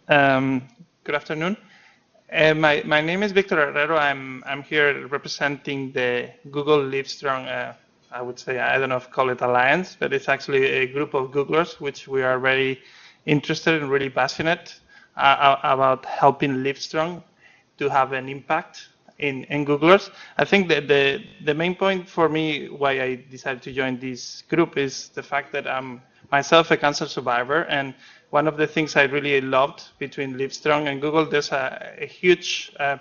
Um, Good afternoon. My name is Victor Herrero. I'm here representing the Google Livestrong. I would say, I don't know if call it alliance, but it's actually a group of Googlers which we are very interested and really passionate about helping Livestrong to have an impact in Googlers. I think that the main point for me why I decided to join this group is the fact that I'm myself a cancer survivor, and one of the things I really loved between Livestrong and Google, there's a huge uh,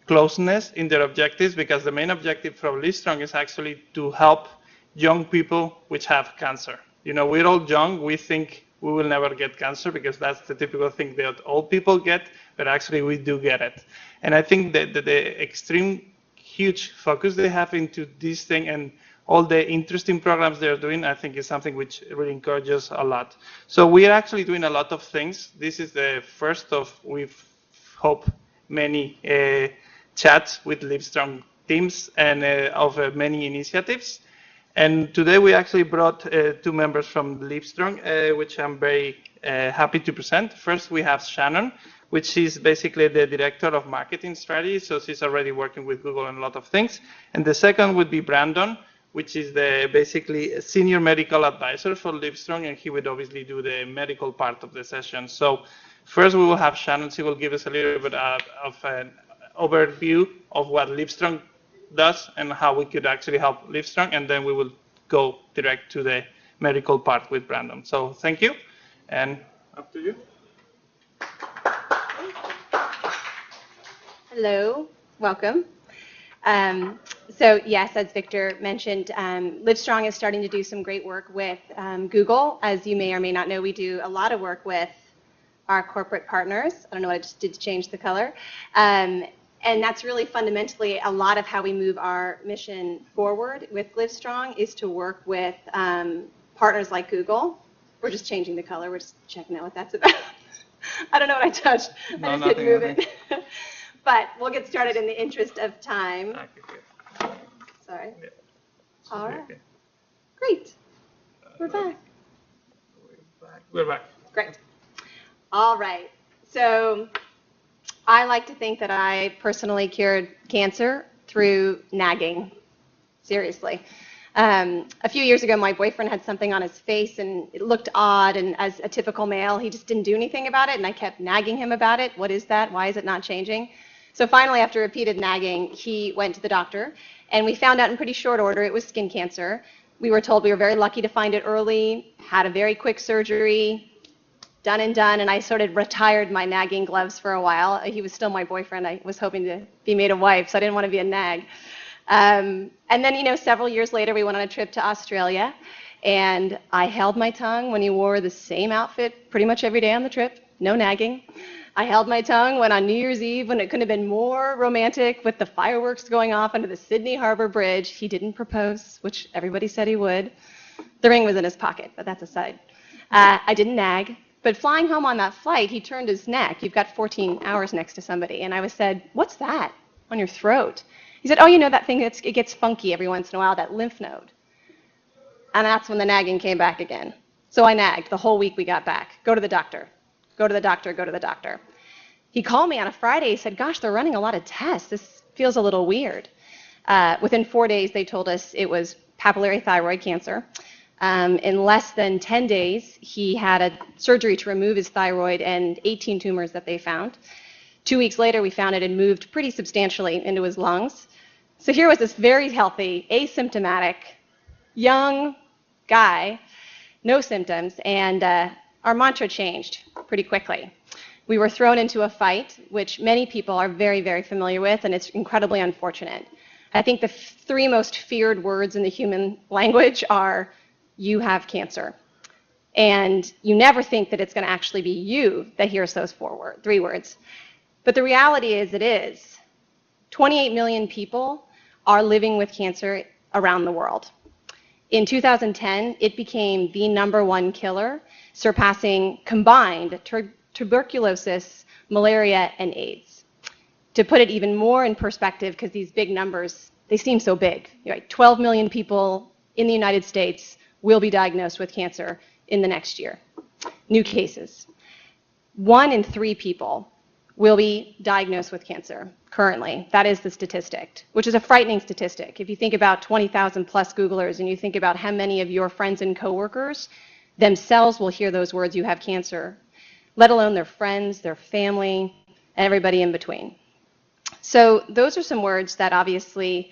closeness in their objectives, because the main objective from Livestrong is actually to help young people which have cancer. You know, we're all young. We think we will never get cancer because that's the typical thing that old people get, but actually we do get it. And I think that the extreme huge focus they have into this thing and all the interesting programs they're doing, I think is something which really encourages a lot. So we're actually doing a lot of things. This is the first of, we hope, many chats with Livestrong teams and of many initiatives. And today we actually brought two members from Livestrong, which I'm very happy to present. First, we have Shannon, which is basically the director of marketing strategy. So she's already working with Google on a lot of things. And the second would be Brandon, which is the basically senior medical advisor for Livestrong, and he would obviously do the medical part of the session. So first we will have Shannon. She will give us a little bit of an overview of what Livestrong does and how we could actually help Livestrong, and then we will go direct to the medical part with Brandon. So thank you, and up to you. Hello, welcome. So yes, as Victor mentioned, Livestrong is starting to do some great work with Google. As you may or may not know, we do a lot of work with our corporate partners. I don't know what I just did to change the color. And that's really fundamentally a lot of how we move our mission forward with Livestrong is to work with partners like Google. We're just changing the color. We're just checking out what that's about. I don't know what I touched. No, I just nothing, hit move nothing. it. But we'll get started in the interest of time. Sorry. Yeah. All right. Okay. Great. We're back. We're back. Great. All right. So I like to think that I personally cured cancer through nagging. Seriously. A few years ago, my boyfriend had something on his face and it looked odd, and as a typical male, he just didn't do anything about it, and I kept nagging him about it. What is that? Why is it not changing? So finally, after repeated nagging, he went to the doctor, and we found out in pretty short order it was skin cancer. We were told we were very lucky to find it early, had a very quick surgery, done and done, and I sort of retired my nagging gloves for a while. He was still my boyfriend. I was hoping to be made a wife, so I didn't want to be a nag. And then, several years later, we went on a trip to Australia, and I held my tongue when he wore the same outfit pretty much every day on the trip, no nagging. I held my tongue when on New Year's Eve, when it couldn't have been more romantic with the fireworks going off under the Sydney Harbor Bridge, he didn't propose, which everybody said he would. The ring was in his pocket, but that's aside. I didn't nag. But flying home on that flight, he turned his neck. You've got 14 hours next to somebody. And I said, "What's that on your throat?" He said, "Oh, that thing it gets funky every once in a while, that lymph node." And that's when the nagging came back again. So I nagged the whole week we got back. Go to the doctor. Go to the doctor. Go to the doctor. He called me on a Friday. He said, "Gosh, they're running a lot of tests. This feels a little weird." Within 4 days, they told us it was papillary thyroid cancer. In less than 10 days, he had a surgery to remove his thyroid and 18 tumors that they found. 2 weeks later, we found it had moved pretty substantially into his lungs. So here was this very healthy, asymptomatic, young guy, no symptoms, and our mantra changed pretty quickly. We were thrown into a fight, which many people are very, very familiar with, and it's incredibly unfortunate. I think the 3 most feared words in the human language are, "You have cancer." And you never think that it's going to actually be you that hears those 3 words. But the reality is it is. 28 million people are living with cancer around the world. In 2010, it became the #1 killer, surpassing combined tuberculosis, malaria, and AIDS. To put it even more in perspective, because these big numbers, they seem so big. 12 million people in the United States will be diagnosed with cancer in the next year. New cases. 1 in 3 people will be diagnosed with cancer currently. That is the statistic, which is a frightening statistic. If you think about 20,000 plus Googlers and you think about how many of your friends and coworkers themselves will hear those words, "you have cancer," let alone their friends, their family, and everybody in between. So those are some words that obviously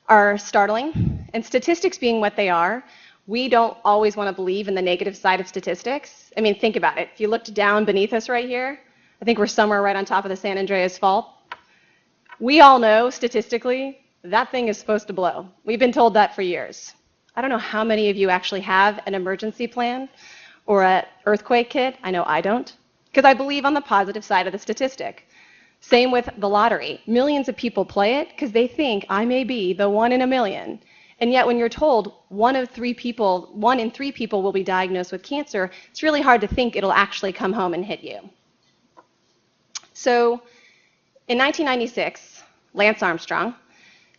are startling. And statistics being what they are, we don't always want to believe in the negative side of statistics. I mean, think about it. If you looked down beneath us right here, I think we're somewhere right on top of the San Andreas Fault. We all know statistically that thing is supposed to blow. We've been told that for years. I don't know how many of you actually have an emergency plan or an earthquake kit. I know I don't, because I believe on the positive side of the statistic. Same with the lottery. Millions of people play it because they think I may be the 1 in a million. And yet when you're told 1 in 3 people will be diagnosed with cancer, it's really hard to think it'll actually come home and hit you. So in 1996, Lance Armstrong,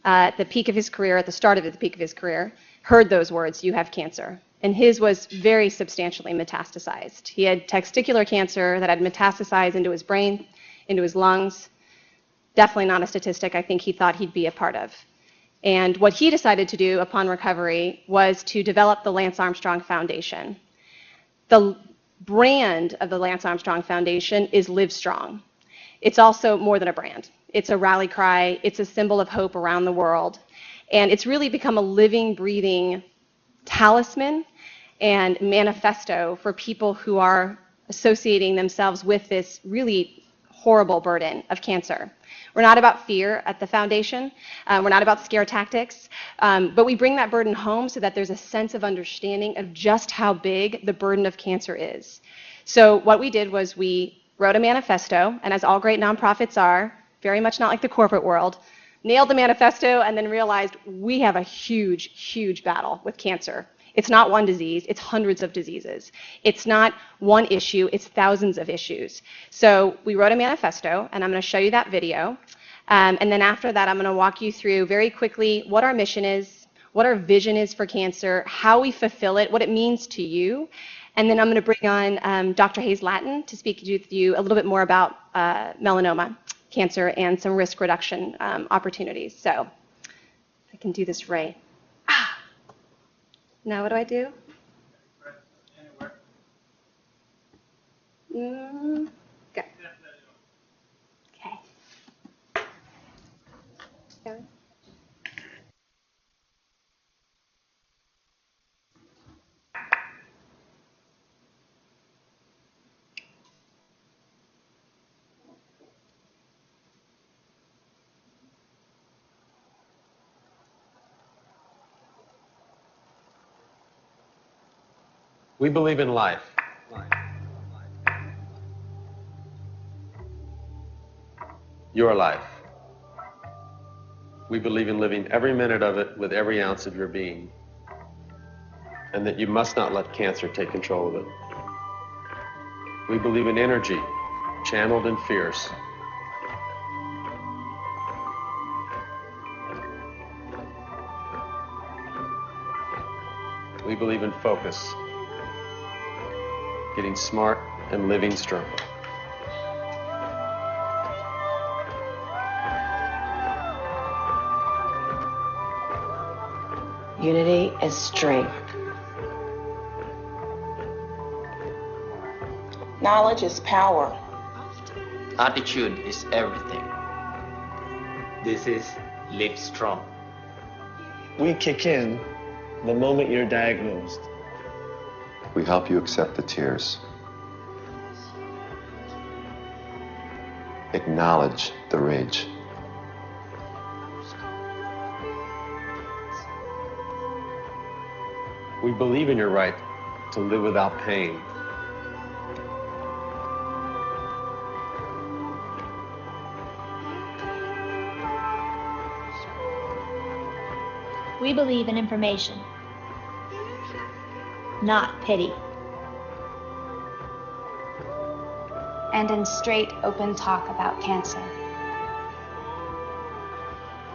at the peak of his career, at the start of the peak of his career, heard those words, "you have cancer." And his was very substantially metastasized. He had testicular cancer that had metastasized into his brain, into his lungs. Definitely not a statistic I think he thought he'd be a part of. And what he decided to do upon recovery was to develop the Lance Armstrong Foundation. The brand of the Lance Armstrong Foundation is Livestrong. It's also more than a brand. It's a rally cry. It's a symbol of hope around the world. And it's really become a living, breathing talisman and manifesto for people who are associating themselves with this really horrible burden of cancer. We're not about fear at the foundation. We're not about scare tactics. But we bring that burden home so that there's a sense of understanding of just how big the burden of cancer is. So what we did was we wrote a manifesto, and as all great nonprofits are, very much not like the corporate world, nailed the manifesto and then realized we have a huge, huge battle with cancer. It's not one disease, it's hundreds of diseases. It's not one issue, it's thousands of issues. So we wrote a manifesto, and I'm going to show you that video. And then after that, I'm going to walk you through very quickly what our mission is, what our vision is for cancer, how we fulfill it, what it means to you. And then I'm going to bring on Dr. Hayes-Lattin to speak with you a little bit more about melanoma cancer and some risk reduction opportunities. So if I can do this right. Now what do I do? Go. Okay. Go. We believe in life. Your life. We believe in living every minute of it with every ounce of your being, and that you must not let cancer take control of it. We believe in energy, channeled and fierce. We believe in focus, getting smart and living strong. Unity is strength. Knowledge is power. Attitude is everything. This is Livestrong. We kick in the moment you're diagnosed. We help you accept the tears. Acknowledge the rage. We believe in your right to live without pain. We believe in information, not pity. And in straight, open talk about cancer.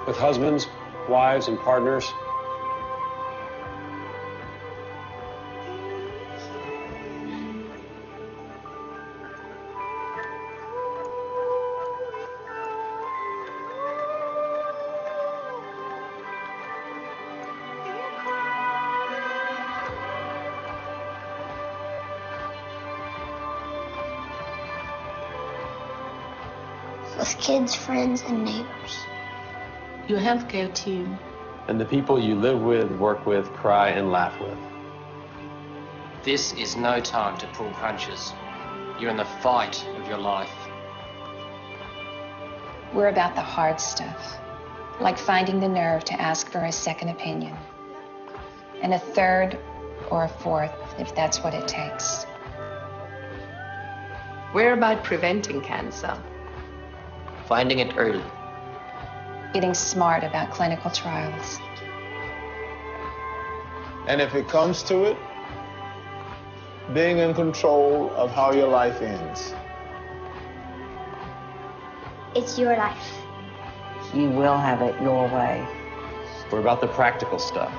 With husbands, wives, and partners, with kids, friends, and neighbors. Your healthcare team. And the people you live with, work with, cry, and laugh with. This is no time to pull punches. You're in the fight of your life. We're about the hard stuff, like finding the nerve to ask for a second opinion, and a third or a fourth if that's what it takes. We're about preventing cancer. Finding it early. Getting smart about clinical trials. And if it comes to it, being in control of how your life ends. It's your life. You will have it your way. We're about the practical stuff.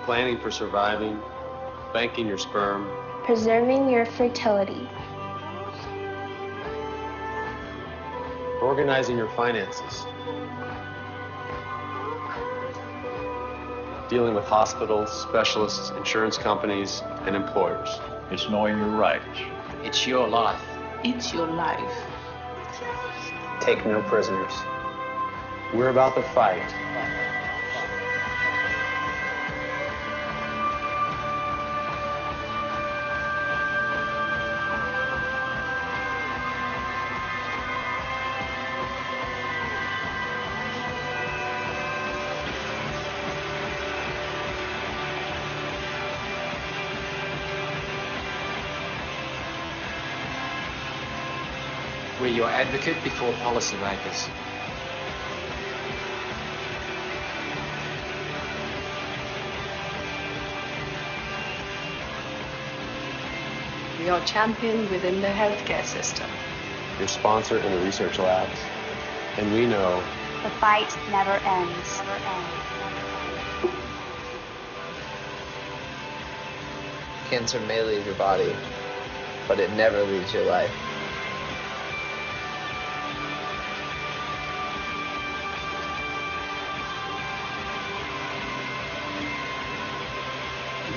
Planning for surviving, banking your sperm, Preserving your fertility. organizing your finances, dealing with hospitals, specialists, insurance companies, and employers. It's knowing your rights. It's your life. It's your life. Take no prisoners. We're about the fight. We're your advocate before policymakers. We are champion within the healthcare system. Your sponsor in the research labs. And we know The fight never ends. Cancer may leave your body, but it never leaves your life.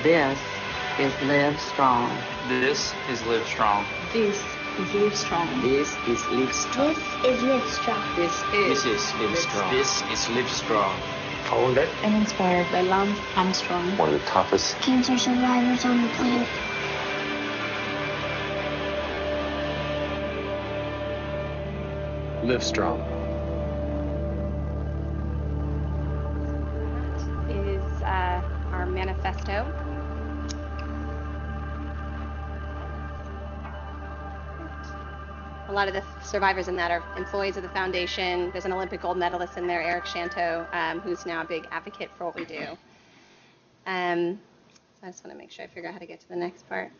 This is Livestrong. This is Livestrong. This is Livestrong. This is Livestrong. This is Livestrong. This is Livestrong. This is Livestrong. founded And inspired by Lance Armstrong. One of the toughest. Cancer survivors on the planet. Livestrong. Is our manifesto. A lot of the survivors in that are employees of the foundation. There's an Olympic gold medalist in there, Eric Shanto, who's now a big advocate for what we do. So I just want to make sure I figure out how to get to the next part.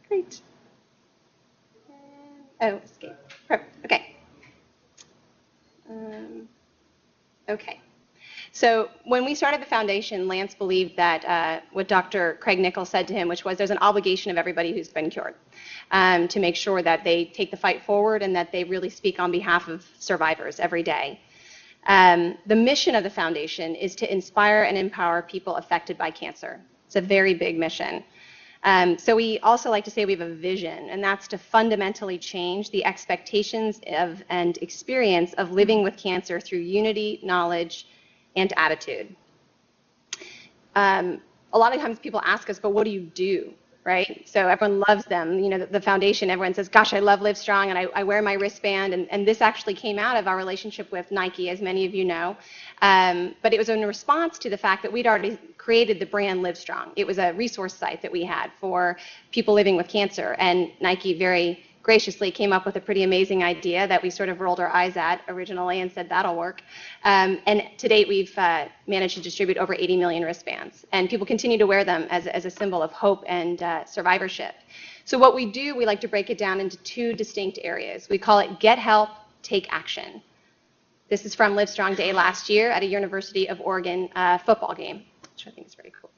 Great. Oh, escape. Okay. Okay. So when we started the foundation, Lance believed that what Dr. Craig Nichols said to him, which was there's an obligation of everybody who's been cured to make sure that they take the fight forward and that they really speak on behalf of survivors every day. The mission of the foundation is to inspire and empower people affected by cancer. It's a very big mission. So we also like to say we have a vision, and that's to fundamentally change the expectations of and experience of living with cancer through unity, knowledge, and attitude. A lot of times people ask us, but what do you do, right? So everyone loves them. You know, the foundation, everyone says, gosh, I love Livestrong, and I wear my wristband. And this actually came out of our relationship with Nike, as many of you know. But it was in response to the fact that we'd already created the brand Livestrong. It was a resource site that we had for people living with cancer. And Nike very graciously came up with a pretty amazing idea that we sort of rolled our eyes at originally and said, that'll work. And to date, we've managed to distribute over 80 million wristbands. And people continue to wear them as a symbol of hope and survivorship. So what we do, we like to break it down into two distinct areas. We call it Get Help, Take Action. This is from Livestrong Day last year at a University of Oregon football game, which I think is very cool.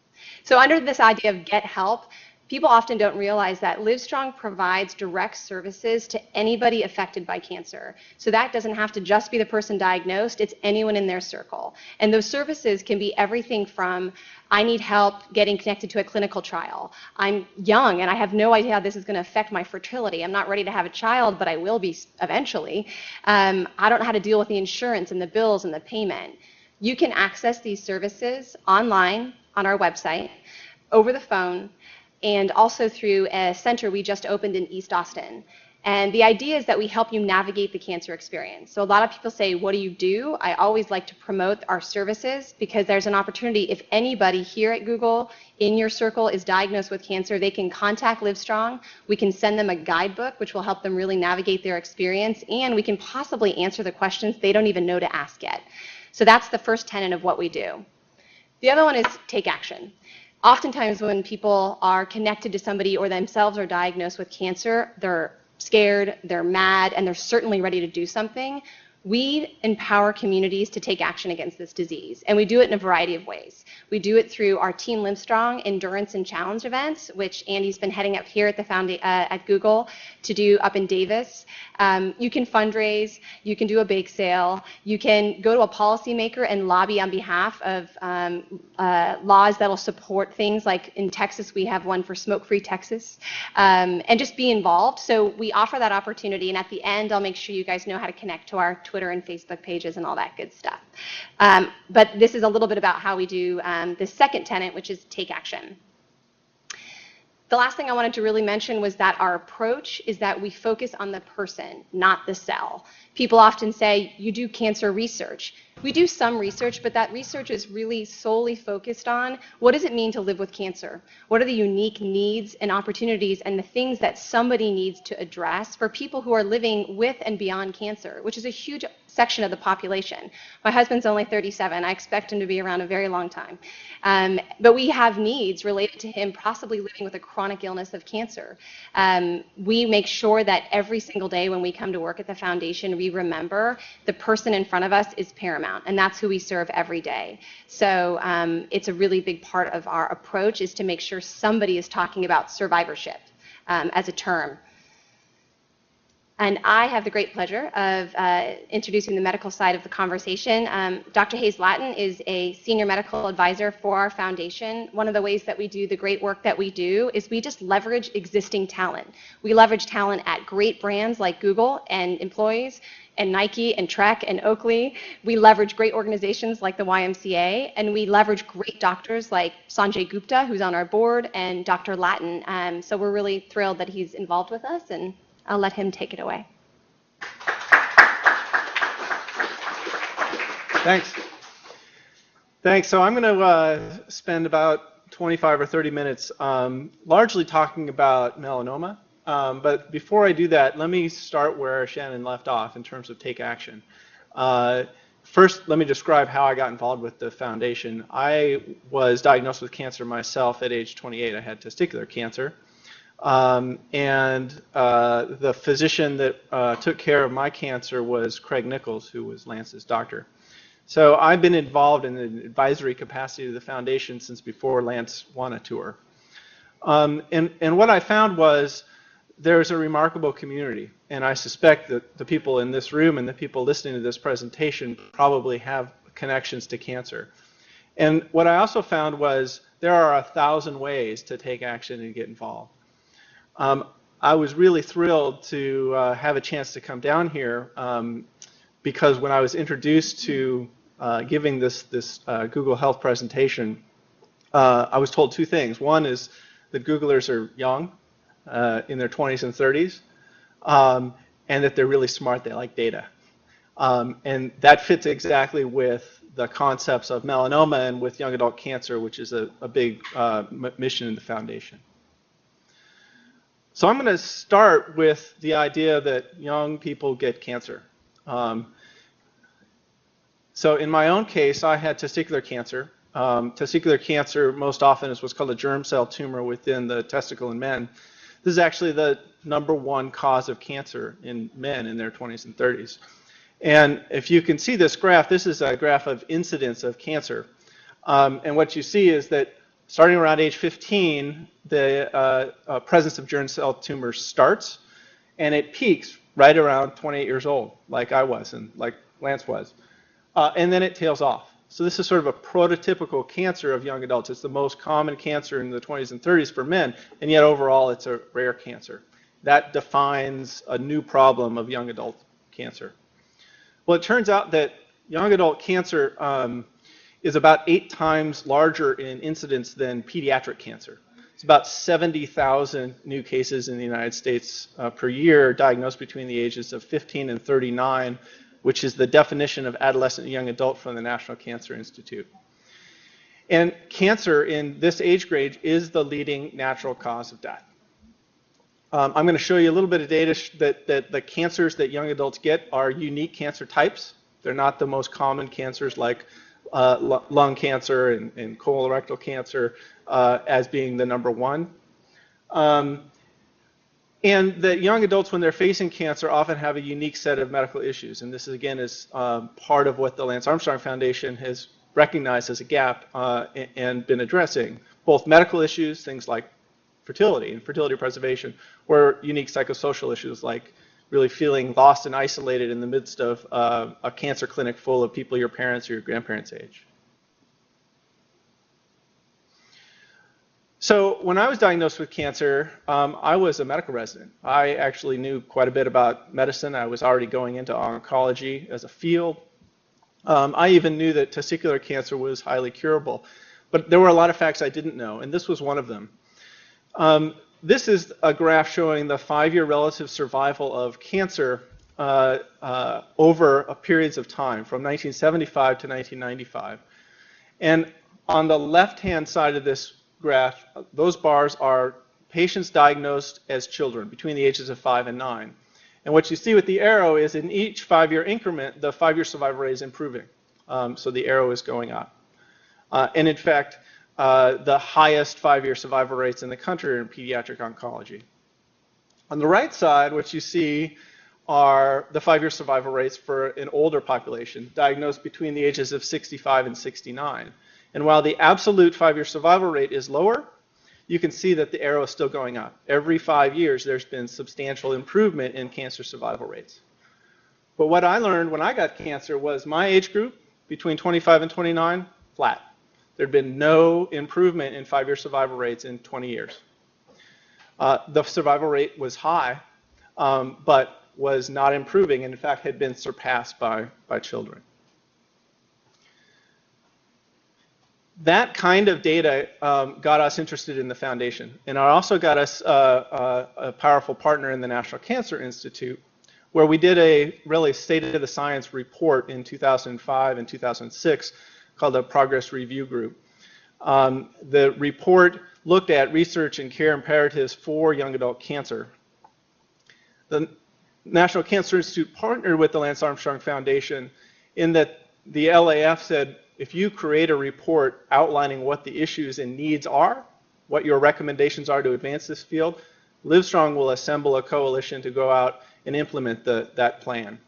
So under this idea of Get Help, People often don't realize that Livestrong provides direct services to anybody affected by cancer. So that doesn't have to just be the person diagnosed, it's anyone in their circle. And those services can be everything from, I need help getting connected to a clinical trial. I'm young and I have no idea how this is going to affect my fertility. I'm not ready to have a child, but I will be eventually. I don't know how to deal with the insurance and the bills and the payment. You can access these services online on our website, over the phone, and also through a center we just opened in East Austin. And the idea is that we help you navigate the cancer experience. So a lot of people say, what do you do? I always like to promote our services because there's an opportunity. If anybody here at Google in your circle is diagnosed with cancer, they can contact Livestrong. We can send them a guidebook, which will help them really navigate their experience. And we can possibly answer the questions they don't even know to ask yet. So that's the first tenet of what we do. The other one is take action. Oftentimes when people are connected to somebody or themselves are diagnosed with cancer, they're scared, they're mad, and they're certainly ready to do something. We empower communities to take action against this disease, and we do it in a variety of ways. We do it through our Team Livestrong Endurance and Challenge events, which Andy's been heading up here at the at Google to do up in Davis. You can fundraise, you can do a bake sale, you can go to a policymaker and lobby on behalf of laws that will support things like in Texas we have one for smoke-free Texas, and just be involved. So we offer that opportunity, and at the end I'll make sure you guys know how to connect to our Twitter and Facebook pages and all that good stuff. But this is a little bit about how we do the second tenet, which is take action. The last thing I wanted to really mention was that our approach is that we focus on the person, not the cell. People often say, you do cancer research. We do some research, but that research is really solely focused on what does it mean to live with cancer? What are the unique needs and opportunities and the things that somebody needs to address for people who are living with and beyond cancer, which is a huge section of the population. My husband's only 37. I expect him to be around a very long time. But we have needs related to him possibly living with a chronic illness of cancer. We make sure that every single day when we come to work at the foundation, we remember the person in front of us is paramount, and that's who we serve every day. So it's a really big part of our approach is to make sure somebody is talking about survivorship as a term. And I have the great pleasure of introducing the medical side of the conversation. Dr. Hayes-Lattin is a senior medical advisor for our foundation. One of the ways that we do the great work that we do is we just leverage existing talent. We leverage talent at great brands like Google and employees, and Nike and Trek and Oakley. We leverage great organizations like the YMCA, and we leverage great doctors like Sanjay Gupta, who's on our board, and Dr. Lattin. So we're really thrilled that he's involved with us, and I'll let him take it away. Thanks. Thanks. So I'm going to spend about 25 or 30 minutes largely talking about melanoma. But before I do that, let me start where Shannon left off in terms of take action. First, let me describe how I got involved with the foundation. I was diagnosed with cancer myself at age 28. I had testicular cancer. The physician that took care of my cancer was Craig Nichols, who was Lance's doctor. So I've been involved in an advisory capacity of the foundation since before Lance won a tour. And what I found was there's a remarkable community, and I suspect that the people in this room and the people listening to this presentation probably have connections to cancer. And what I also found was there are 1,000 ways to take action and get involved. I was really thrilled to have a chance to come down here because when I was introduced to giving this Google Health presentation, I was told two things. One is that Googlers are young, in their 20s and 30s, and that they're really smart. They like data. And that fits exactly with the concepts of melanoma and with young adult cancer, which is a big mission in the foundation. So I'm going to start with the idea that young people get cancer. So in my own case, I had testicular cancer. Testicular cancer most often is what's called a germ cell tumor within the testicle in men. This is actually the #1 cause of cancer in men in their 20s and 30s. And if you can see this graph, this is a graph of incidence of cancer. And what you see is that starting around age 15, the presence of germ cell tumors starts, and it peaks right around 28 years old, like I was and like Lance was. And then it tails off. So this is sort of a prototypical cancer of young adults. It's the most common cancer in the 20s and 30s for men, and yet overall it's a rare cancer. That defines a new problem of young adult cancer. Well, it turns out that young adult cancer is about 8 times larger in incidence than pediatric cancer. It's about 70,000 new cases in the United States per year diagnosed between the ages of 15 and 39, which is the definition of adolescent and young adult from the National Cancer Institute. And cancer in this age grade is the leading natural cause of death. I'm going to show you a little bit of data that the cancers that young adults get are unique cancer types. They're not the most common cancers like lung cancer and colorectal cancer as being the number one. And that young adults, when they're facing cancer, often have a unique set of medical issues. And this, again, is part of what the Lance Armstrong Foundation has recognized as a gap and been addressing. Both medical issues, things like fertility and fertility preservation, or unique psychosocial issues like really feeling lost and isolated in the midst of a cancer clinic full of people your parents or your grandparents' age. So when I was diagnosed with cancer, I was a medical resident. I actually knew quite a bit about medicine. I was already going into oncology as a field. I even knew that testicular cancer was highly curable. But there were a lot of facts I didn't know, and this was one of them. This is a graph showing the 5-year relative survival of cancer over periods of time, from 1975 to 1995. And on the left-hand side of this graph, those bars are patients diagnosed as children between the ages of 5 and 9. And what you see with the arrow is in each 5-year increment, the 5-year survival rate is improving. So the arrow is going up. And in fact, the highest 5-year survival rates in the country are in pediatric oncology. On the right side, what you see are the 5-year survival rates for an older population diagnosed between the ages of 65 and 69. And while the absolute 5-year survival rate is lower, you can see that the arrow is still going up. Every 5 years, there's been substantial improvement in cancer survival rates. But what I learned when I got cancer was my age group, between 25 and 29, flat. There'd been no improvement in 5-year survival rates in 20 years. The survival rate was high, but was not improving, and in fact had been surpassed by children. That kind of data got us interested in the foundation, and it also got us a powerful partner in the National Cancer Institute, where we did a really state of the science report in 2005 and 2006 called the Progress Review Group. The report looked at research and care imperatives for young adult cancer. The National Cancer Institute partnered with the Lance Armstrong Foundation in that the LAF said, if you create a report outlining what the issues and needs are, what your recommendations are to advance this field, Livestrong will assemble a coalition to go out and implement that plan.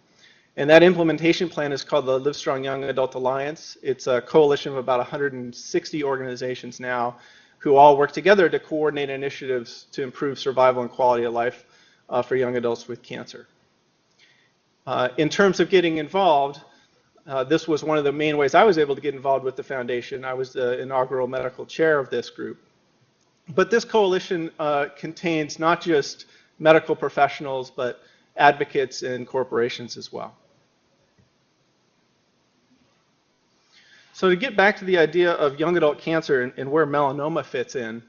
And that implementation plan is called the Livestrong Young Adult Alliance. It's a coalition of about 160 organizations now who all work together to coordinate initiatives to improve survival and quality of life for young adults with cancer. In terms of getting involved, this was one of the main ways I was able to get involved with the foundation. I was the inaugural medical chair of this group. But this coalition contains not just medical professionals, but advocates and corporations as well. So to get back to the idea of young adult cancer and where melanoma fits in,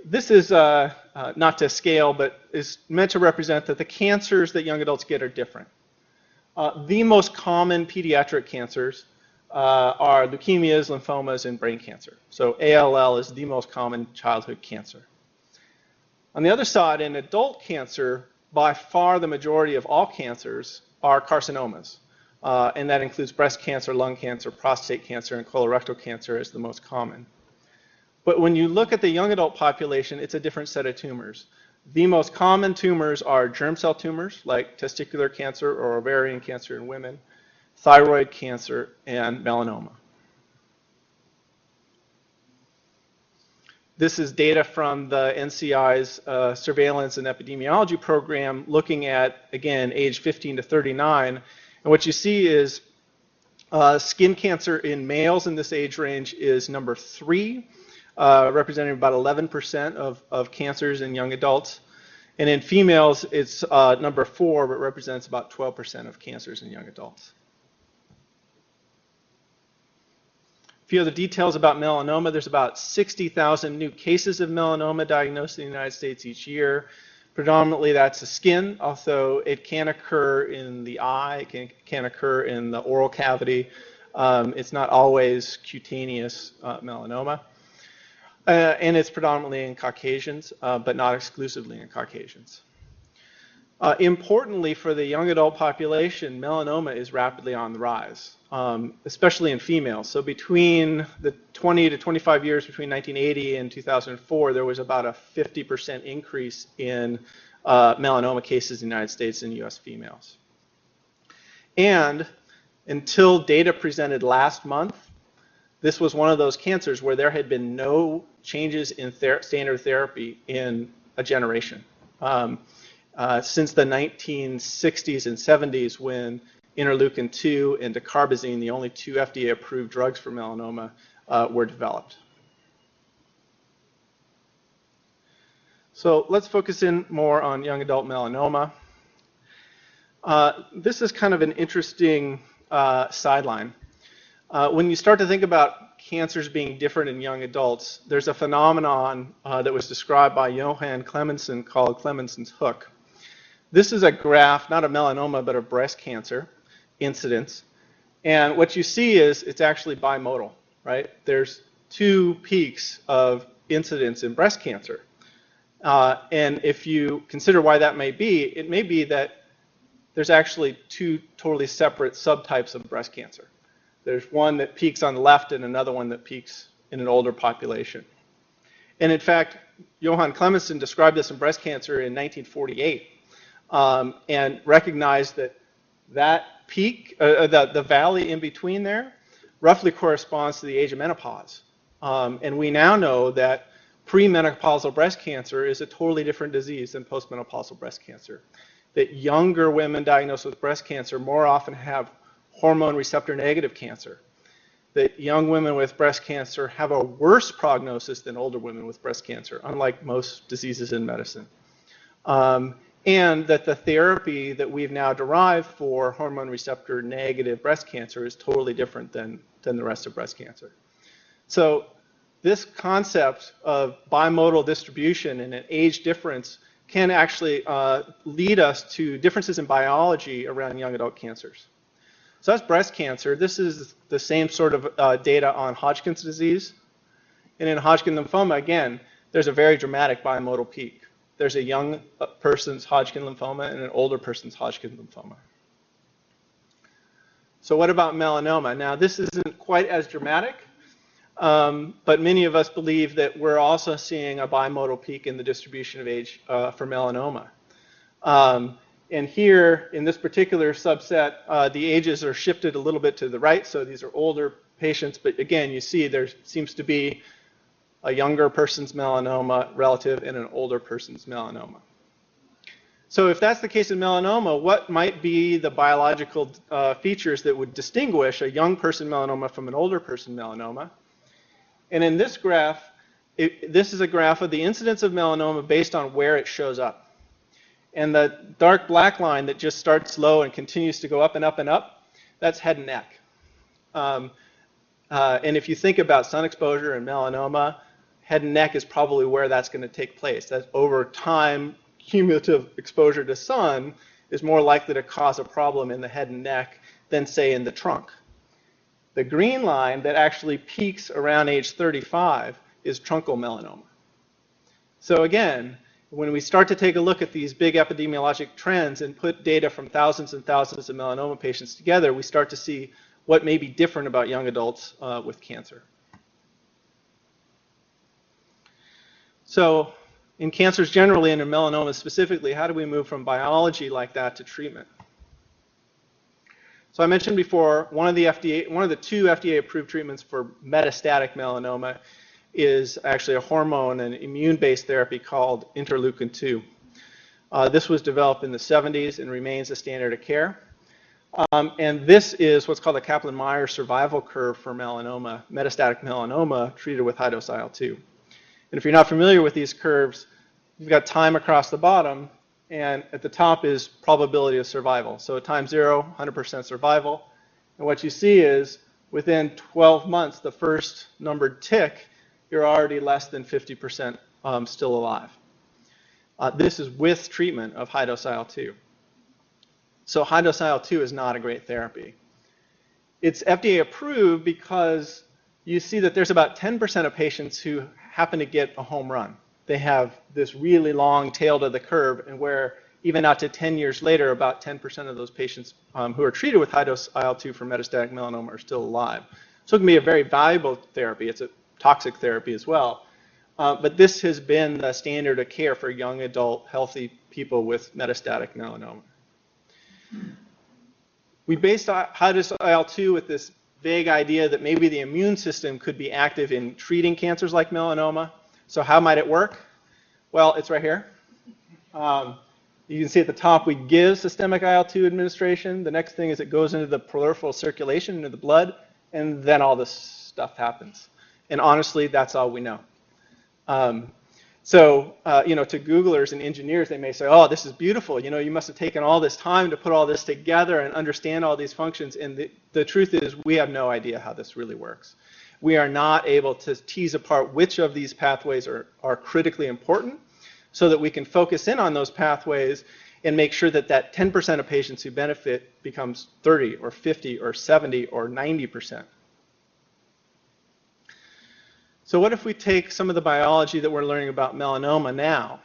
this is not to scale, but is meant to represent that the cancers that young adults get are different. The most common pediatric cancers are leukemias, lymphomas, and brain cancer. So ALL is the most common childhood cancer. On the other side, in adult cancer, by far the majority of all cancers are carcinomas. And that includes breast cancer, lung cancer, prostate cancer, and colorectal cancer as the most common. But when you look at the young adult population, it's a different set of tumors. The most common tumors are germ cell tumors, like testicular cancer or ovarian cancer in women, thyroid cancer, and melanoma. This is data from the NCI's surveillance and epidemiology program looking at, again, age 15 to 39. And what you see is skin cancer in males in this age range is number 3, representing about 11% of cancers in young adults. And in females, it's number 4, but represents about 12% of cancers in young adults. A few other details about melanoma. There's about 60,000 new cases of melanoma diagnosed in the United States each year. Predominantly that's the skin, although it can occur in the eye, it can occur in the oral cavity. It's not always cutaneous melanoma. And it's predominantly in Caucasians, but not exclusively in Caucasians. Importantly, for the young adult population, melanoma is rapidly on the rise, especially in females. So between the 20 to 25 years between 1980 and 2004, there was about a 50% increase in melanoma cases in the United States and US females. And until data presented last month, this was one of those cancers where there had been no changes in standard therapy in a generation. Since the 1960s and 70s, when interleukin-2 and dacarbazine, the only 2 FDA-approved drugs for melanoma, were developed. So let's focus in more on young adult melanoma. This is kind of an interesting sideline. When you start to think about cancers being different in young adults, there's a phenomenon that was described by Johann Clemenson called Clemenson's hook. This is a graph, not of melanoma, but of breast cancer incidence. And what you see is it's actually bimodal, right? There's 2 peaks of incidence in breast cancer. And if you consider why that may be, it may be that there's actually 2 totally separate subtypes of breast cancer. There's one that peaks on the left and another one that peaks in an older population. And in fact, Johann Clemenson described this in breast cancer in 1948 and recognized that that peak, the valley in between there, roughly corresponds to the age of menopause. And we now know that premenopausal breast cancer is a totally different disease than postmenopausal breast cancer. That younger women diagnosed with breast cancer more often have hormone receptor negative cancer. That young women with breast cancer have a worse prognosis than older women with breast cancer, unlike most diseases in medicine. And that the therapy that we've now derived for hormone receptor negative breast cancer is totally different than the rest of breast cancer. So this concept of bimodal distribution and an age difference can actually lead us to differences in biology around young adult cancers. So that's breast cancer. This is the same sort of data on Hodgkin's disease. And in Hodgkin lymphoma, again, there's a very dramatic bimodal peak. There's a young person's Hodgkin lymphoma and an older person's Hodgkin lymphoma. So what about melanoma? Now, this isn't quite as dramatic, but many of us believe that we're also seeing a bimodal peak in the distribution of age for melanoma. And here, in this particular subset, the ages are shifted a little bit to the right, so these are older patients, but again, you see there seems to be a younger person's melanoma relative and an older person's melanoma. So if that's the case in melanoma, what might be the biological features that would distinguish a young person melanoma from an older person melanoma? And in this graph, this is a graph of the incidence of melanoma based on where it shows up. And the dark black line that just starts low and continues to go up and up and up, that's head and neck. And if you think about sun exposure and melanoma, head and neck is probably where that's going to take place. That over time, cumulative exposure to sun is more likely to cause a problem in the head and neck than, say, in the trunk. The green line that actually peaks around age 35 is truncal melanoma. So again, when we start to take a look at these big epidemiologic trends and put data from thousands and thousands of melanoma patients together, we start to see what may be different about young adults with cancer. So in cancers generally and in melanoma specifically, how do we move from biology like that to treatment? So I mentioned before, one of the 2 FDA-approved treatments for metastatic melanoma is actually a hormone and immune-based therapy called interleukin-2. This was developed in the 70s and remains a standard of care. And this is what's called a Kaplan-Meier survival curve for melanoma, metastatic melanoma treated with high-dose IL-2. And if you're not familiar with these curves, you've got time across the bottom, and at the top is probability of survival. So at time 0, 100% survival. And what you see is within 12 months, the first numbered tick, you're already less than 50% still alive. This is with treatment of high-dose IL-2. So high-dose IL-2 is not a great therapy. It's FDA approved because you see that there's about 10% of patients who happen to get a home run. They have this really long tail to the curve, and where even out to 10 years later, about 10% of those patients who are treated with high-dose IL-2 for metastatic melanoma are still alive. So it can be a very valuable therapy. It's a toxic therapy as well. But this has been the standard of care for young adult healthy people with metastatic melanoma. We based high-dose IL-2 with this vague idea that maybe the immune system could be active in treating cancers like melanoma. So how might it work? Well, it's right here. You can see at the top we give systemic IL-2 administration. The next thing is it goes into the peripheral circulation, into the blood, and then all this stuff happens. And honestly, that's all we know. You know, to Googlers and engineers, they may say, oh, this is beautiful. You know, you must have taken all this time to put all this together and understand all these functions. And the truth is, we have no idea how this really works. We are not able to tease apart which of these pathways are critically important so that we can focus in on those pathways and make sure that that 10% of patients who benefit becomes 30 or 50 or 70 or 90%. So what if we take some of the biology that we're learning about melanoma now?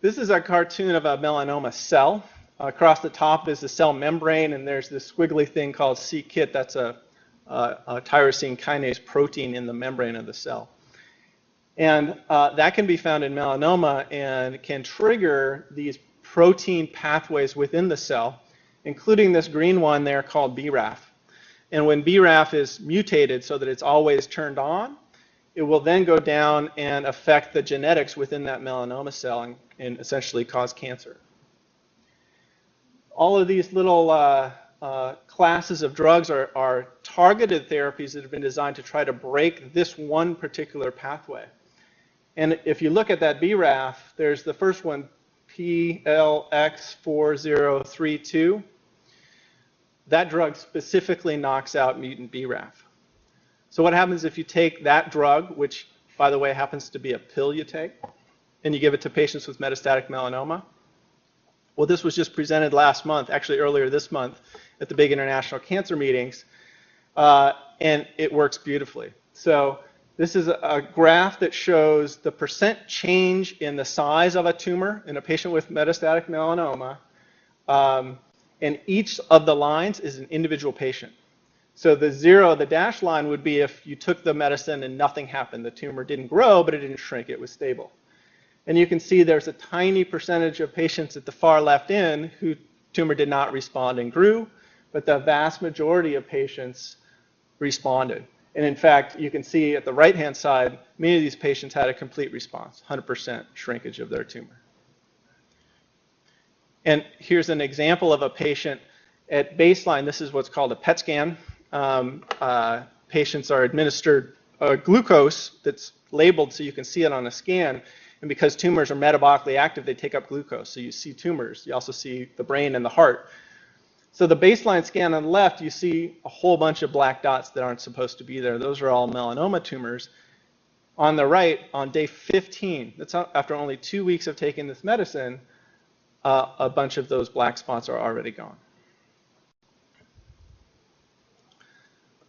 This is a cartoon of a melanoma cell. Across the top is the cell membrane, and there's this squiggly thing called c-Kit. That's a tyrosine kinase protein in the membrane of the cell. And that can be found in melanoma and can trigger these protein pathways within the cell, including this green one there called BRAF. And when BRAF is mutated so that it's always turned on, it will then go down and affect the genetics within that melanoma cell and essentially cause cancer. All of these little classes of drugs are targeted therapies that have been designed to try to break this one particular pathway. And if you look at that BRAF, there's the first one, PLX4032. That drug specifically knocks out mutant BRAF. So what happens if you take that drug, which, by the way, happens to be a pill you take, and you give it to patients with metastatic melanoma? Well, this was just presented last month, actually earlier this month, at the big international cancer meetings, and it works beautifully. So this is a graph that shows the percent change in the size of a tumor in a patient with metastatic melanoma, and each of the lines is an individual patient. So the zero, the dashed line, would be if you took the medicine and nothing happened. The tumor didn't grow, but it didn't shrink. It was stable. And you can see there's a tiny percentage of patients at the far left end who tumor did not respond and grew, but the vast majority of patients responded. And in fact, you can see at the right-hand side, many of these patients had a complete response, 100% shrinkage of their tumor. And here's an example of a patient at baseline. This is what's called a PET scan. Patients are administered glucose that's labeled so you can see it on a scan. And because tumors are metabolically active, they take up glucose. So you see tumors. You also see the brain and the heart. So the baseline scan on the left, you see a whole bunch of black dots that aren't supposed to be there. Those are all melanoma tumors. On the right, on day 15, that's after only 2 weeks of taking this medicine, a bunch of those black spots are already gone.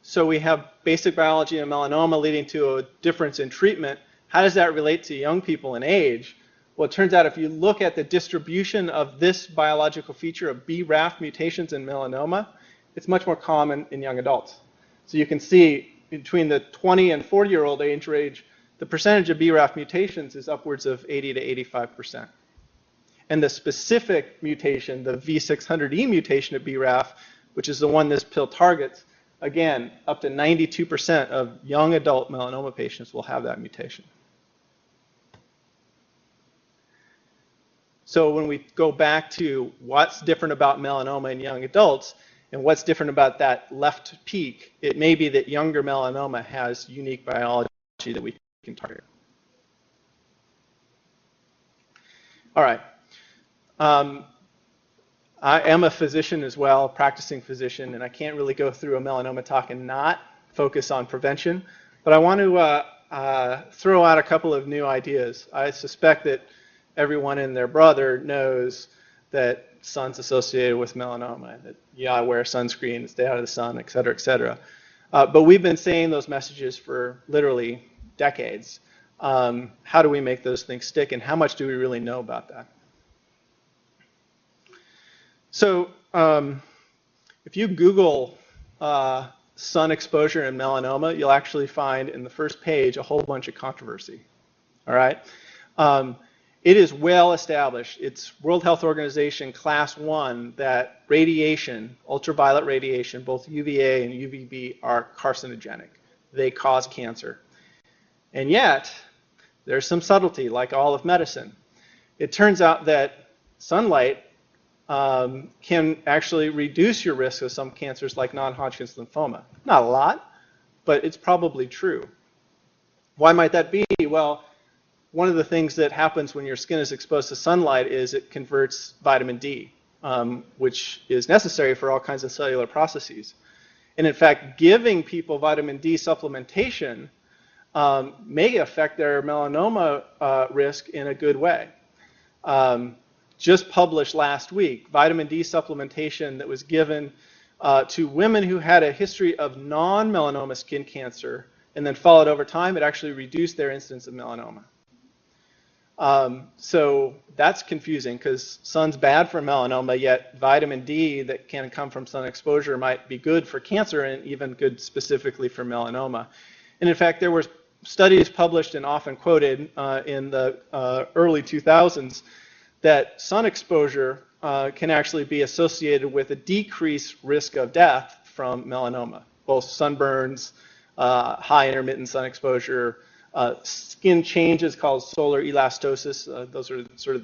So we have basic biology in melanoma leading to a difference in treatment. How does that relate to young people in age? Well, it turns out if you look at the distribution of this biological feature of BRAF mutations in melanoma, it's much more common in young adults. So you can see between the 20 and 40-year-old age range, the percentage of BRAF mutations is upwards of 80 to 85%. And the specific mutation, the V600E mutation of BRAF, which is the one this pill targets, Again, up to 92% of young adult melanoma patients will have that mutation. So when we go back to what's different about melanoma in young adults and what's different about that left peak, it may be that younger melanoma has unique biology that we can target. All right. I am a physician as well, practicing physician, and I can't really go through a melanoma talk and not focus on prevention. But I want to throw out a couple of new ideas. I suspect that everyone and their brother knows that sun's associated with melanoma, that you gotta wear sunscreen, stay out of the sun, et cetera, et cetera. But we've been saying those messages for literally decades. How do we make those things stick, and how much do we really know about that? So if you Google sun exposure and melanoma, you'll actually find in the first page a whole bunch of controversy. All right? It is well established. It's World Health Organization Class 1 that radiation, ultraviolet radiation, both UVA and UVB, are carcinogenic. They cause cancer. And yet, there's some subtlety, like all of medicine. It turns out that sunlight can actually reduce your risk of some cancers like non-Hodgkin's lymphoma. Not a lot, but it's probably true. Why might that be? Well, one of the things that happens when your skin is exposed to sunlight is it converts vitamin D, which is necessary for all kinds of cellular processes. And in fact, giving people vitamin D supplementation may affect their melanoma risk in a good way. Just published last week, vitamin D supplementation that was given to women who had a history of non-melanoma skin cancer and then followed over time, it actually reduced their incidence of melanoma. So that's confusing because sun's bad for melanoma, yet vitamin D that can come from sun exposure might be good for cancer and even good specifically for melanoma. And in fact, there were studies published and often quoted in the early 2000s that sun exposure can actually be associated with a decreased risk of death from melanoma, both sunburns, high intermittent sun exposure, skin changes called solar elastosis. Those are sort of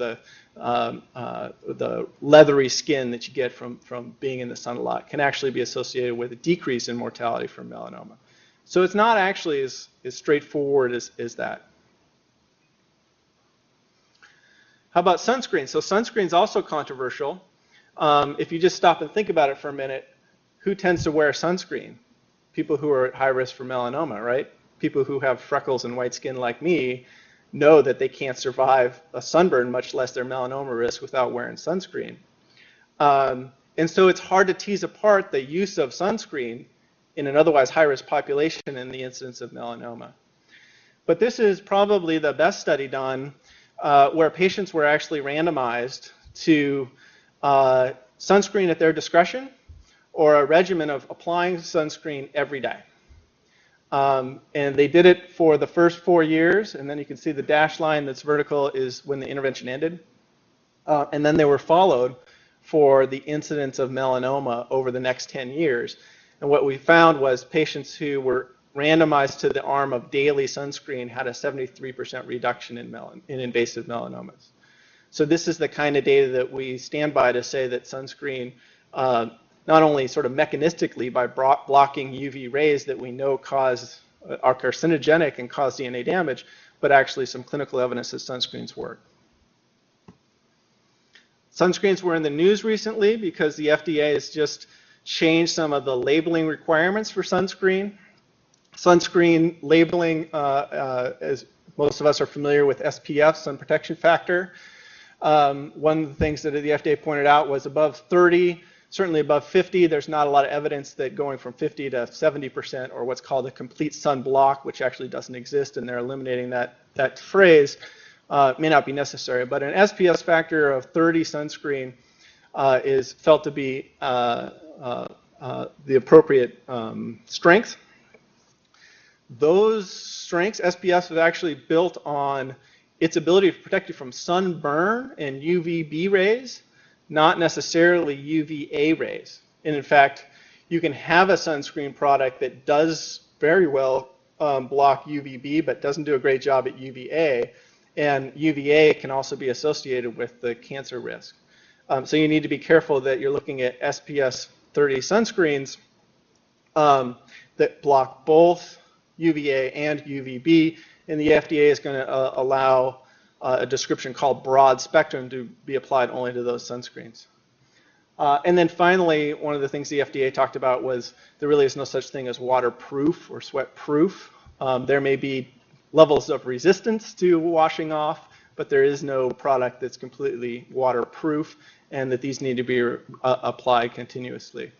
the leathery skin that you get from being in the sun a lot, can actually be associated with a decrease in mortality from melanoma. So it's not actually as straightforward as that. How about sunscreen? So sunscreen is also controversial. If you just stop and think about it for a minute, who tends to wear sunscreen? People who are at high risk for melanoma, right? People who have freckles and white skin like me know that they can't survive a sunburn, much less their melanoma risk, without wearing sunscreen. And so it's hard to tease apart the use of sunscreen in an otherwise high-risk population and the incidence of melanoma. But this is probably the best study done where patients were actually randomized to sunscreen at their discretion or a regimen of applying sunscreen every day. And they did it for the first 4 years, and then you can see the dashed line that's vertical is when the intervention ended. And then they were followed for the incidence of melanoma over the next 10 years. And what we found was patients who were randomized to the arm of daily sunscreen had a 73% reduction in invasive melanomas. So this is the kind of data that we stand by to say that sunscreen, not only sort of mechanistically by blocking UV rays that we know are carcinogenic and cause DNA damage, but actually some clinical evidence that sunscreens work. Sunscreens were in the news recently because the FDA has just changed some of the labeling requirements for sunscreen. Sunscreen labeling, as most of us are familiar with SPF, sun protection factor. One of the things that the FDA pointed out was above 30, certainly above 50, there's not a lot of evidence that going from 50 to 70%, or what's called a complete sun block, which actually doesn't exist, and they're eliminating that phrase, may not be necessary. But an SPF factor of 30 sunscreen is felt to be the appropriate strength. Those strengths, SPF, is actually built on its ability to protect you from sunburn and UVB rays, not necessarily UVA rays. And in fact, You can have a sunscreen product that does very well block UVB, but doesn't do a great job at UVA. And UVA can also be associated with the cancer risk. So you need to be careful that you're looking at SPF 30 sunscreens that block both UVA and UVB. And the FDA is going to allow a description called broad spectrum to be applied only to those sunscreens. And then finally, one of the things the FDA talked about was there really is no such thing as waterproof or sweat-proof. There may be levels of resistance to washing off, but there is no product that's completely waterproof, and that these need to be applied continuously.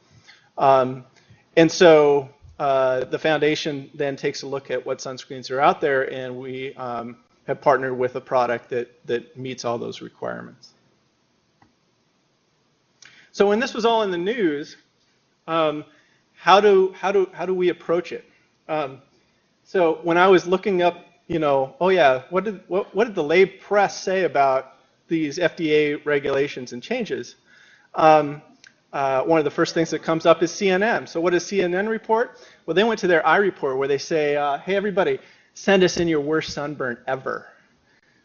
And so the foundation then takes a look at what sunscreens are out there, and we have partnered with a product that meets all those requirements. So when this was all in the news, how do we approach it? So when I was looking up, oh yeah, what did the lay press say about these FDA regulations and changes? One of the first things that comes up is CNN. So what does CNN report? Well, they went to their iReport where they say, hey everybody, send us in your worst sunburn ever.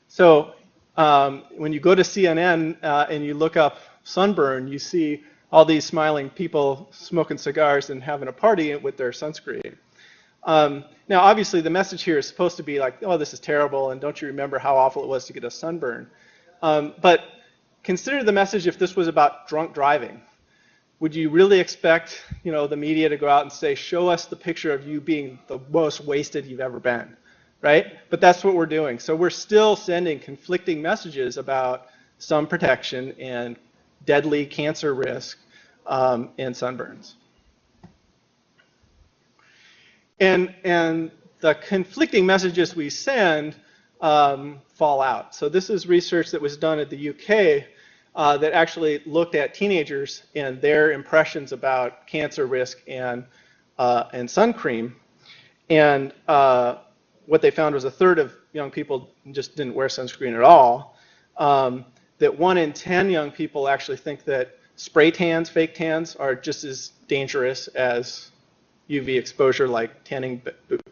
So when you go to CNN and you look up sunburn, you see all these smiling people smoking cigars and having a party with their sunscreen. Now, obviously, the message here is supposed to be like, oh, this is terrible, and don't you remember how awful it was to get a sunburn? But consider the message if this was about drunk driving. Would you really expect, the media to go out and say, show us the picture of you being the most wasted you've ever been, right? But that's what we're doing. So we're still sending conflicting messages about sun protection and deadly cancer risk and sunburns. And the conflicting messages we send fall out. So this is research that was done at the UK that actually looked at teenagers and their impressions about cancer risk and sun cream. And what they found was a third of young people just didn't wear sunscreen at all. That 1 in 10 young people actually think that spray tans, fake tans, are just as dangerous as UV exposure like tanning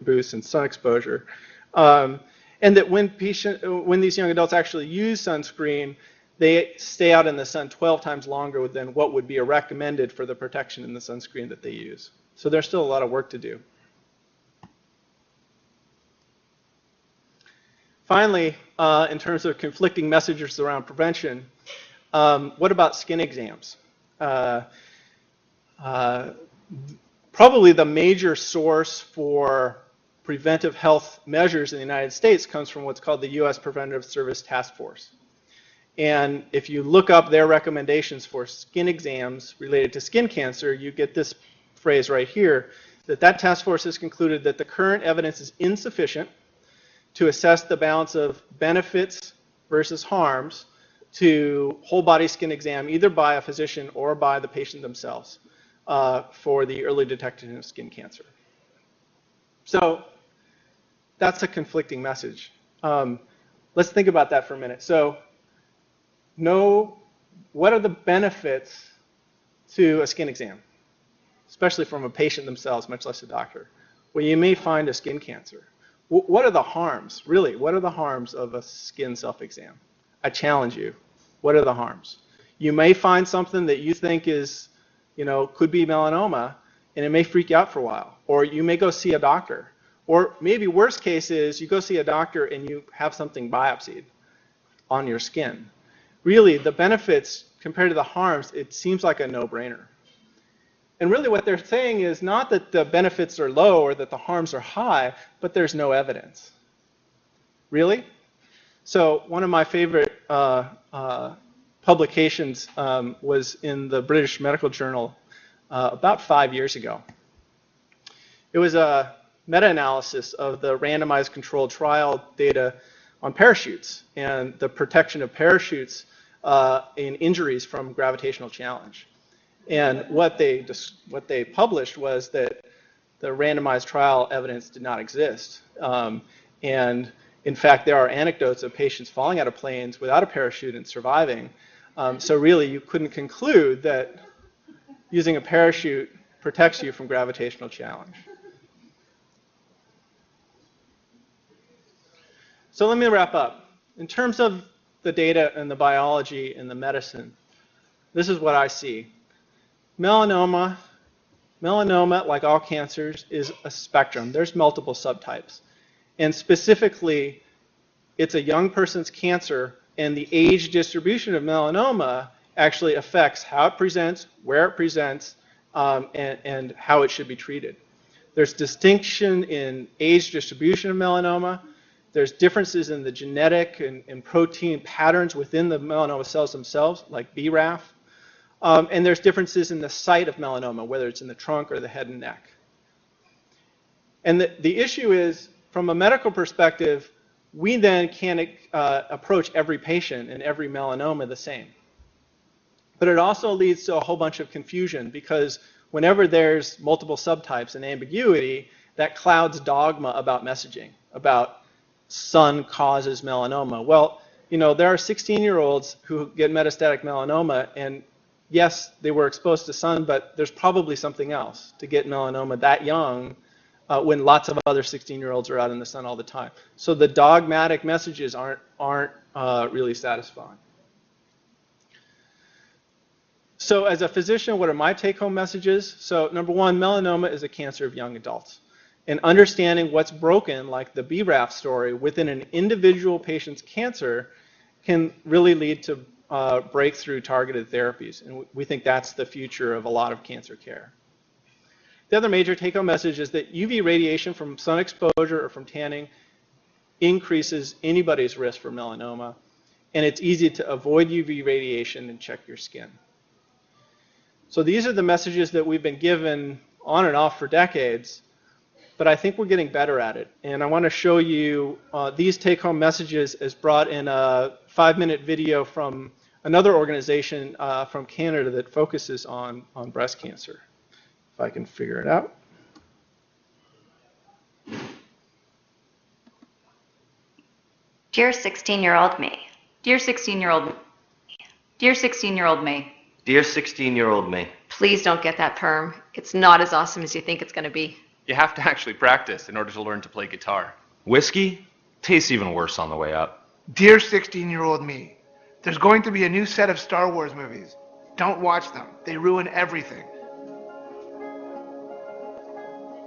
booths and sun exposure. And that when these young adults actually use sunscreen, they stay out in the sun 12 times longer than what would be recommended for the protection in the sunscreen that they use. So there's still a lot of work to do. Finally, in terms of conflicting messages around prevention, what about skin exams? Probably the major source for preventive health measures in the United States comes from what's called the U.S. Preventive Service Task Force. And if you look up their recommendations for skin exams related to skin cancer, you get this phrase right here, that task force has concluded that the current evidence is insufficient to assess the balance of benefits versus harms to whole body skin exam, either by a physician or by the patient themselves for the early detection of skin cancer. So that's a conflicting message. Let's think about that for a minute. So what are the benefits to a skin exam, especially from a patient themselves, much less a doctor? Well, you may find a skin cancer. What are the harms, really? What are the harms of a skin self-exam? I challenge you. What are the harms? You may find something that you think is, could be melanoma, and it may freak you out for a while. Or you may go see a doctor. Or maybe worst case is you go see a doctor and you have something biopsied on your skin. Really, the benefits compared to the harms, it seems like a no-brainer. And really what they're saying is not that the benefits are low or that the harms are high, but there's no evidence. Really? So one of my favorite publications was in the British Medical Journal about 5 years ago. It was a meta-analysis of the randomized controlled trial data on parachutes and the protection of parachutes in injuries from gravitational challenge. And what they published was that the randomized trial evidence did not exist. And in fact, there are anecdotes of patients falling out of planes without a parachute and surviving. So really, you couldn't conclude that using a parachute protects you from gravitational challenge. So let me wrap up. In terms of the data and the biology and the medicine, this is what I see. Melanoma, like all cancers, is a spectrum. There's multiple subtypes. And specifically, it's a young person's cancer, and the age distribution of melanoma actually affects how it presents, where it presents, and how it should be treated. There's distinction in age distribution of melanoma. There's differences in the genetic and protein patterns within the melanoma cells themselves, like BRAF. And there's differences in the site of melanoma, whether it's in the trunk or the head and neck. And the issue is, from a medical perspective, we then can't approach every patient and every melanoma the same. But it also leads to a whole bunch of confusion, because whenever there's multiple subtypes and ambiguity, that clouds dogma about messaging, about sun causes melanoma. Well, you know, there are 16-year-olds who get metastatic melanoma, and yes, they were exposed to sun, but there's probably something else to get melanoma that young when lots of other 16-year-olds are out in the sun all the time. So the dogmatic messages aren't really satisfying. So as a physician, what are my take-home messages? So number one, melanoma is a cancer of young adults. And understanding what's broken, like the BRAF story, within an individual patient's cancer can really lead to breakthrough targeted therapies. And we think that's the future of a lot of cancer care. The other major take-home message is that UV radiation from sun exposure or from tanning increases anybody's risk for melanoma. And it's easy to avoid UV radiation and check your skin. So these are the messages that we've been given on and off for decades, but I think we're getting better at it. And I want to show you these take-home messages as brought in a 5-minute video from another organization from Canada that focuses on breast cancer. If I can figure it out. Dear 16-year-old me. Dear 16-year-old me. Dear 16-year-old me. Dear 16-year-old me. Please don't get that perm. It's not as awesome as you think it's going to be. You have to actually practice in order to learn to play guitar. Whiskey tastes even worse on the way up. Dear 16-year-old me. There's going to be a new set of Star Wars movies. Don't watch them. They ruin everything.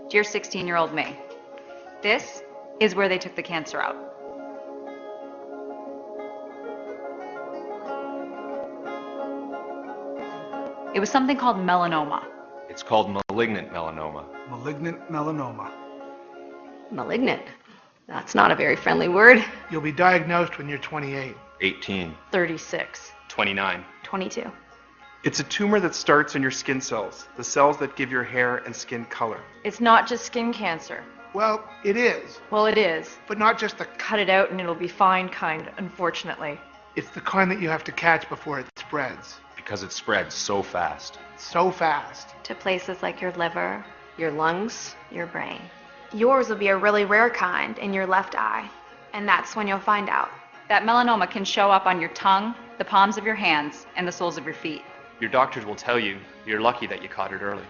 Dear 16-year-old me. This is where they took the cancer out. It was something called melanoma. It's called malignant melanoma. Malignant melanoma. Malignant? That's not a very friendly word. You'll be diagnosed when you're 28. 18. 36. 29. 22. It's a tumor that starts in your skin cells, the cells that give your hair and skin color. It's not just skin cancer. Well, it is. Well, it is. But not just the... Cut it out and it'll be fine kind, unfortunately. It's the kind that you have to catch before it spreads. Because it spreads so fast. So fast. To places like your liver, your lungs, your brain. Yours will be a really rare kind in your left eye, and that's when you'll find out. That melanoma can show up on your tongue, the palms of your hands, and the soles of your feet. Your doctors will tell you you're lucky that you caught it early.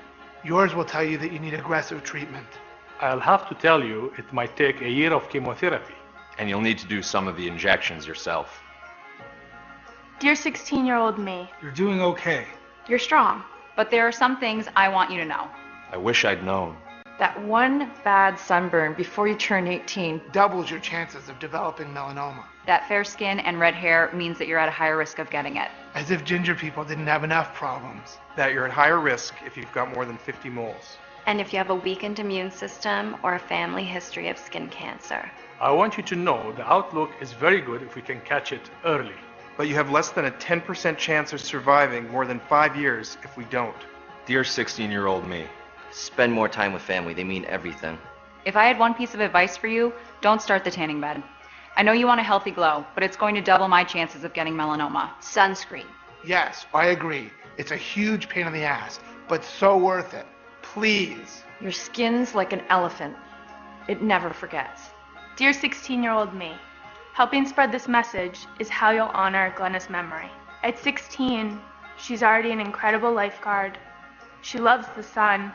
Yours will tell you that you need aggressive treatment. I'll have to tell you it might take a year of chemotherapy. And you'll need to do some of the injections yourself. Dear 16-year-old me. You're doing okay. You're strong. But there are some things I want you to know. I wish I'd known. That one bad sunburn before you turn 18 doubles your chances of developing melanoma. That fair skin and red hair means that you're at a higher risk of getting it. As if ginger people didn't have enough problems. That you're at higher risk if you've got more than 50 moles. And if you have a weakened immune system or a family history of skin cancer. I want you to know the outlook is very good if we can catch it early. But you have less than a 10% chance of surviving more than 5 years if we don't. Dear 16-year-old me. Spend more time with family. They mean everything. If I had one piece of advice for you, don't start the tanning bed. I know you want a healthy glow, but it's going to double my chances of getting melanoma. Sunscreen. Yes, I agree. It's a huge pain in the ass, but so worth it. Please. Your skin's like an elephant. It never forgets. Dear 16-year-old me. Helping spread this message is how you'll honor Glenna's memory. At 16, she's already an incredible lifeguard, She loves the sun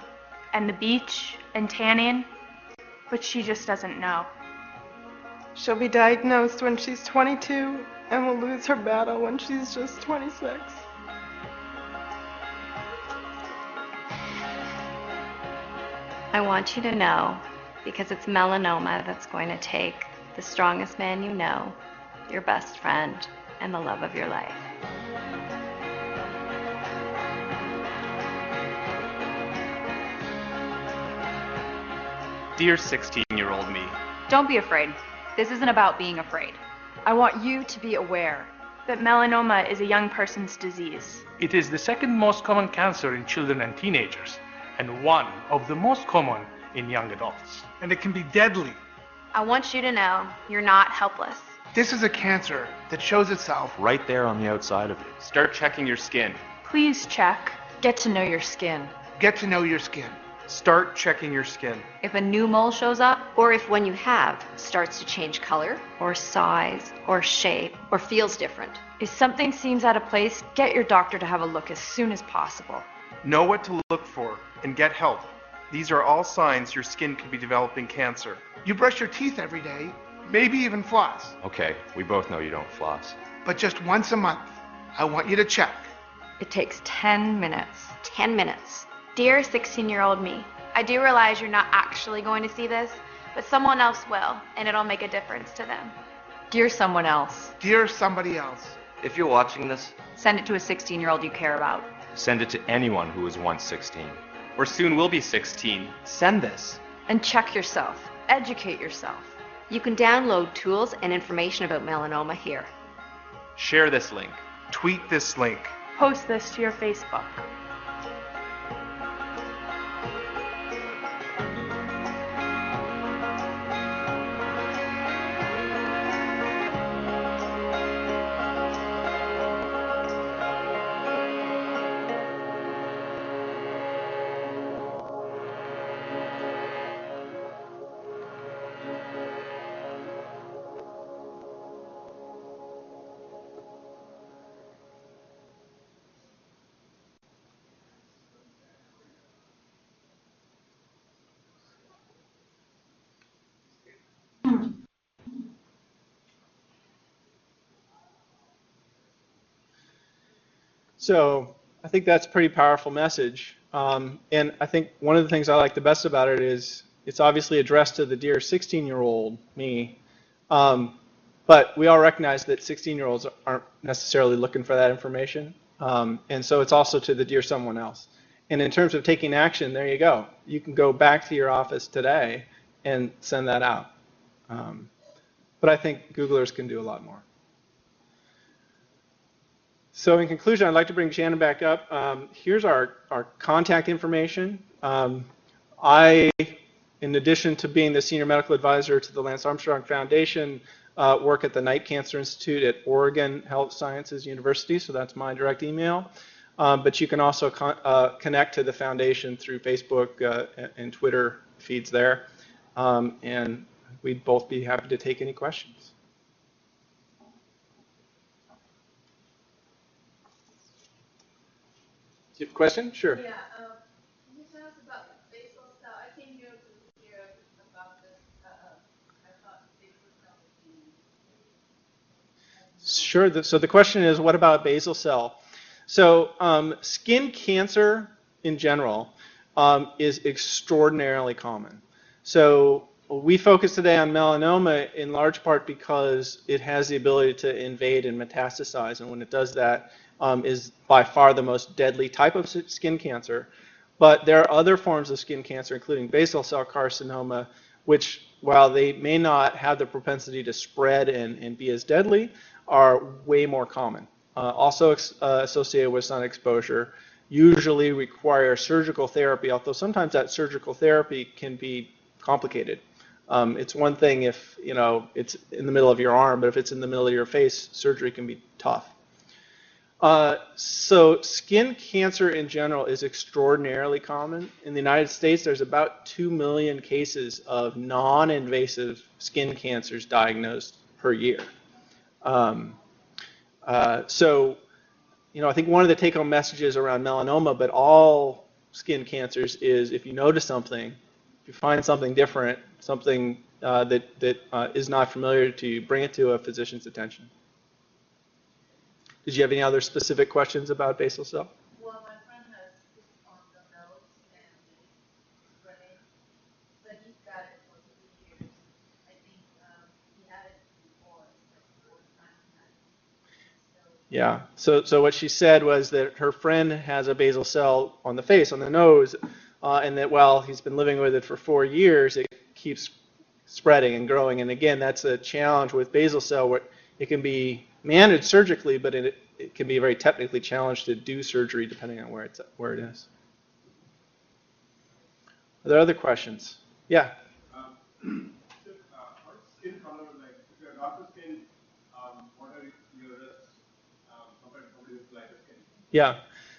and the beach and tanning, but she just doesn't know. She'll be diagnosed when she's 22 and will lose her battle when she's just 26. I want you to know, because it's melanoma that's going to take the strongest man you know, your best friend, and the love of your life. Dear 16-year-old me, Don't be afraid. This isn't about being afraid. I want you to be aware that melanoma is a young person's disease. It is the second most common cancer in children and teenagers, and one of the most common in young adults. And it can be deadly. I want you to know you're not helpless. This is a cancer that shows itself Right there on the outside of you. Start checking your skin. Please check. Get to know your skin. Get to know your skin. Start checking your skin. If a new mole shows up, Or if one you have starts to change color, Or size, or shape, or feels different. If something seems out of place, get your doctor to have a look as soon as possible. Know what to look for and get help. These are all signs your skin could be developing cancer. You brush your teeth every day, maybe even floss. Okay, we both know you don't floss. But just once a month, I want you to check. It takes 10 minutes. 10 minutes. Dear 16-year-old me, I do realize you're not actually going to see this, but someone else will, and it'll make a difference to them. Dear someone else. Dear somebody else. If you're watching this, send it to a 16-year-old you care about. Send it to anyone who was once 16. Or soon will be 16. Send this. And check yourself. Educate yourself. You can download tools and information about melanoma here. Share this link. Tweet this link. Post this to your Facebook. So I think that's a pretty powerful message. And I think one of the things I like the best about it is it's obviously addressed to the dear 16-year-old me. But we all recognize that 16-year-olds aren't necessarily looking for that information. And so it's also to the dear someone else. And in terms of taking action, there you go. You can go back to your office today and send that out. But I think Googlers can do a lot more. So in conclusion, I'd like to bring Shannon back up. Here's our contact information. I, in addition to being the Senior Medical Advisor to the Lance Armstrong Foundation, work at the Knight Cancer Institute at Oregon Health Sciences University, so that's my direct email. But you can also connect to the foundation through Facebook and Twitter feeds there. And we'd both be happy to take any questions. Do you have a question? Sure. Yeah, can you tell us about basal cell? I came here to hear about this. I thought basal cell was Sure. So the question is, what about basal cell? So skin cancer in general is extraordinarily common. So we focus today on melanoma in large part because it has the ability to invade and metastasize, and when it does that, is by far the most deadly type of skin cancer. But there are other forms of skin cancer, including basal cell carcinoma, which, while they may not have the propensity to spread and be as deadly, are way more common. Also associated with sun exposure, usually require surgical therapy, although sometimes that surgical therapy can be complicated. It's one thing if it's in the middle of your arm, but if it's in the middle of your face, surgery can be tough. So skin cancer in general is extraordinarily common. In the United States, there's about 2 million cases of non-invasive skin cancers diagnosed per year. So, I think one of the take-home messages around melanoma, but all skin cancers is if you notice something, if you find something different, something that is not familiar to you, bring it to a physician's attention. Did you have any other specific questions about basal cell? Well, my friend has this on the nose and it's spreading, but he's got it for 3 years. I think he had it before, like the fourth time he had it. Yeah. So what she said was that her friend has a basal cell on the face, on the nose, and that while he's been living with it for 4 years, it keeps spreading and growing. And again, that's a challenge with basal cell where it can be managed surgically, but it can be very technically challenged to do surgery depending on where it is. Are there other questions? Yeah. Skin color, like if you're darker skin, what are your risks compared to somebody with lighter skin? Yeah.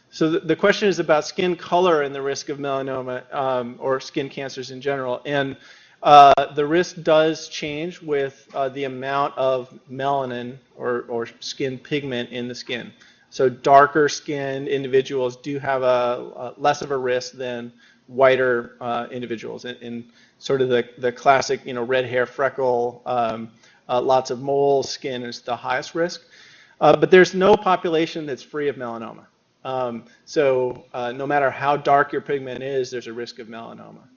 So the question is about skin color and the risk of melanoma or skin cancers in general. And the risk does change with the amount of melanin or skin pigment in the skin. So darker skinned individuals do have a less of a risk than whiter individuals. In sort of the classic, red hair, freckle, lots of mole skin is the highest risk. But there's no population that's free of melanoma. So no matter how dark your pigment is, there's a risk of melanoma.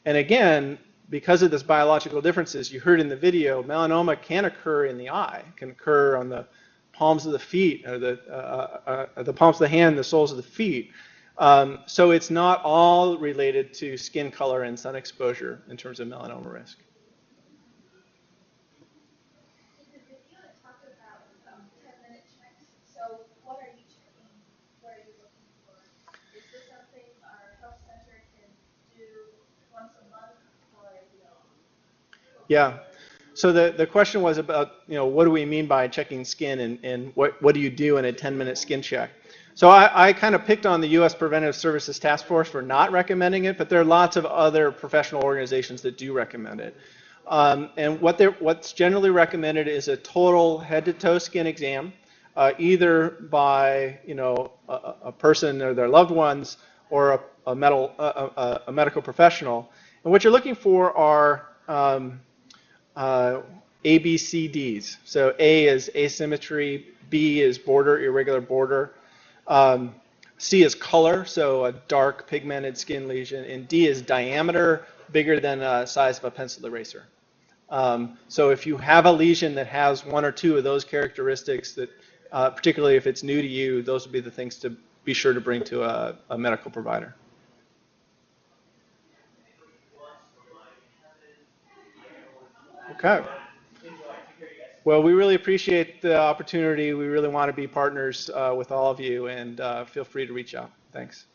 And again, because of this biological differences, you heard in the video, melanoma can occur in the eye, can occur on the palms of the feet, or the palms of the hand, the soles of the feet. So it's not all related to skin color and sun exposure in terms of melanoma risk. So what are you checking? What are you looking for? Is this something our health center can do once a month or Yeah. So the question was about, what do we mean by checking skin and what do you do in a 10-minute skin check? So I kind of picked on the U.S. Preventive Services Task Force for not recommending it, but there are lots of other professional organizations that do recommend it. And what's generally recommended is a total head-to-toe skin exam, either by a person or their loved ones or a medical professional. And what you're looking for are ABCDs. So A is asymmetry, B is border, irregular border, C is color, so a dark pigmented skin lesion, and D is diameter bigger than the size of a pencil eraser. So if you have a lesion that has one or two of those characteristics, that particularly if it's new to you, those would be the things to be sure to bring to a medical provider. Okay. Well, we really appreciate the opportunity. We really want to be partners with all of you, and feel free to reach out. Thanks.